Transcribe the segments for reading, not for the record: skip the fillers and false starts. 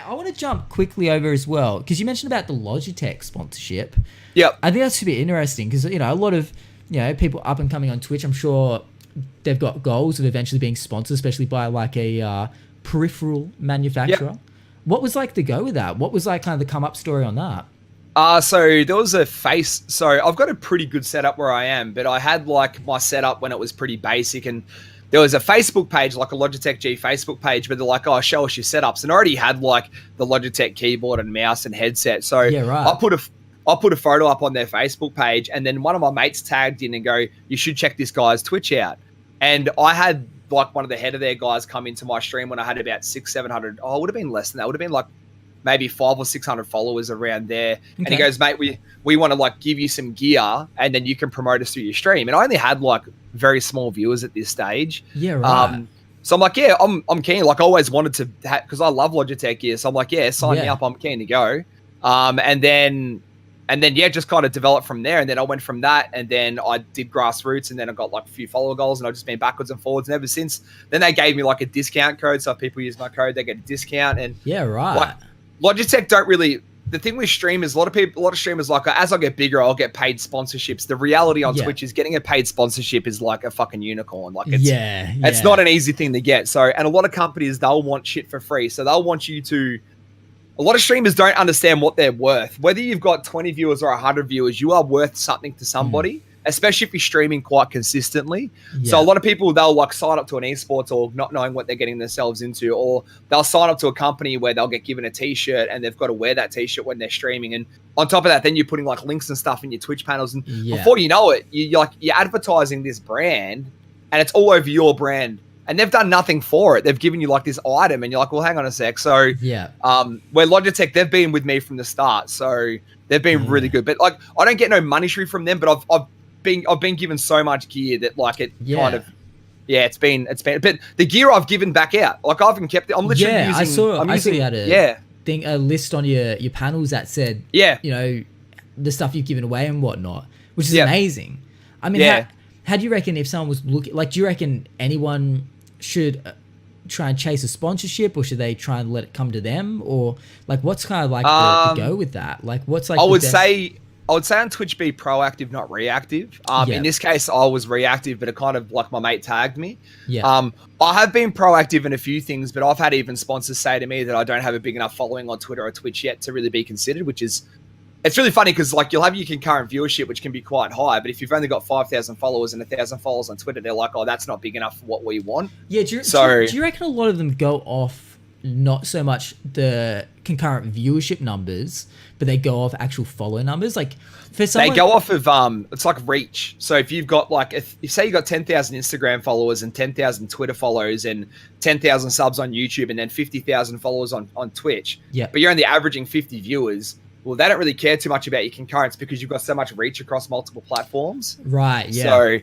I want to jump quickly over as well, because you mentioned about the Logitech sponsorship. Yep. I think that's super interesting because, a lot of, people up and coming on Twitch, I'm sure they've got goals of eventually being sponsored, especially by like a peripheral manufacturer. Yep. What was like the go with that? What was like kind of the come up story on that? So there was so I've got a pretty good setup where I am, but I had like my setup when it was pretty basic, and there was a Facebook page, like a Logitech G Facebook page, but they're like, oh, show us your setups. And I already had like the Logitech keyboard and mouse and headset. So I put a photo up on their Facebook page, and then one of my mates tagged in and go, you should check this guy's Twitch out. And I had like one of the head of their guys come into my stream when I had about 600-700. Oh, it would have been less than that. It would have been like maybe 500 or 600 followers around there. Okay. And he goes, mate, we want to like give you some gear and then you can promote us through your stream. And I only had like very small viewers at this stage. Yeah, right. So I'm like, yeah, I'm keen. Like I always wanted to, because I love Logitech gear. So I'm like, yeah, sign me up. I'm keen to go. And then, yeah, just kind of developed from there. And then I went from that, and then I did grassroots, and then I got like a few follower goals, and I've just been backwards and forwards. And ever since, then they gave me like a discount code. So if people use my code, they get a discount. And yeah, right. Like, Logitech don't really, the thing with streamers, a lot of streamers like, as I get bigger, I'll get paid sponsorships. The reality on Twitch is getting a paid sponsorship is like a fucking unicorn. Like it's not an easy thing to get. So, and a lot of companies, they'll want shit for free. So they'll want you to, a lot of streamers don't understand what they're worth. Whether you've got 20 viewers or 100 viewers, you are worth something to somebody, especially if you're streaming quite consistently. Yeah. So a lot of people, they'll like sign up to an esports org not knowing what they're getting themselves into, or they'll sign up to a company where they'll get given a t-shirt and they've got to wear that t-shirt when they're streaming. And on top of that, then you're putting like links and stuff in your Twitch panels. And before you know it, you're advertising this brand and it's all over your brand. And they've done nothing for it. They've given you like this item, and you're like, well, hang on a sec. So, where Logitech, they've been with me from the start, so they've been really good. But like, I don't get no monetary from them, but I've been given so much gear that like it kind of, it's been. But the gear I've given back out, like I haven't kept it. I'm literally using. I saw you had a list on your panels that said, the stuff you've given away and whatnot, which is amazing. I mean, how do you reckon if someone was looking, like, do you reckon anyone should try and chase a sponsorship, or should they try and let it come to them, or like what's kind of like the go with that? Like what's like I would say on Twitch, be proactive, not reactive. In this case, I was reactive, but it kind of like my mate tagged me. I have been proactive in a few things, but I've had even sponsors say to me that I don't have a big enough following on Twitter or Twitch yet to really be considered, which is, it's really funny because like you'll have your concurrent viewership, which can be quite high, but if you've only got 5,000 followers and 1,000 followers on Twitter, they're like, oh, that's not big enough for what we want. Yeah. Do you reckon a lot of them go off not so much the concurrent viewership numbers, but they go off actual follow numbers? Like for someone, they go off of it's like reach. So if you've got like, if say you got 10,000 Instagram followers and 10,000 Twitter followers and 10,000 subs on YouTube and then 50,000 followers on Twitch, but you're only averaging 50 viewers. Well, they don't really care too much about your concurrents because you've got so much reach across multiple platforms. Right, yeah. So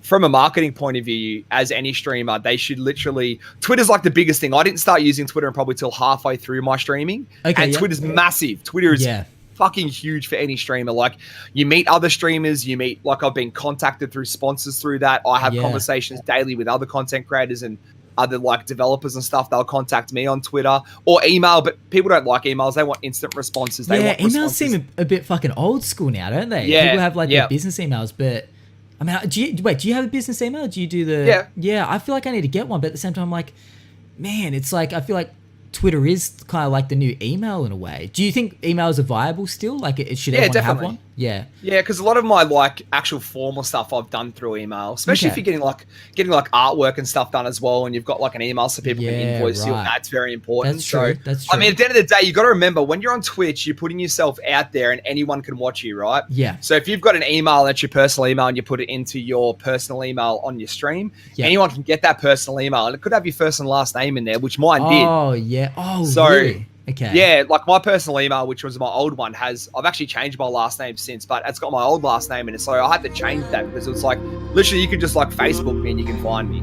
from a marketing point of view, as any streamer, they should literally... Twitter's like the biggest thing. I didn't start using Twitter probably till halfway through my streaming. Twitter's massive. Twitter is fucking huge for any streamer. Like, you meet other streamers, like I've been contacted through sponsors through that. I have conversations daily with other content creators and other like developers and stuff. They'll contact me on Twitter or email, but people don't like emails. They want instant responses. They want emails seem a bit fucking old school now, don't they? People have like their business emails, but I mean, do you have a business email? Do you do the... Yeah, I feel like I need to get one, but at the same time, I'm like, man, it's like, I feel like Twitter is kind of like the new email in a way. Do you think emails are viable still? Like, should everyone have one? Yeah, because a lot of my like actual formal stuff I've done through email, especially if you're getting like artwork and stuff done as well, and you've got like an email so people can invoice you, and that's very important. That's true. I mean, at the end of the day, you got to remember when you're on Twitch, you're putting yourself out there, and anyone can watch you, right? Yeah. So if you've got an email that's your personal email, and you put it into your personal email on your stream, anyone can get that personal email, and it could have your first and last name in there, which mine did. Oh yeah. Oh, so. Really? Okay. Yeah, like my personal email, which was my old one, I've actually changed my last name since, but it's got my old last name in it. So I had to change that because it was like, literally you could just like Facebook me and you can find me.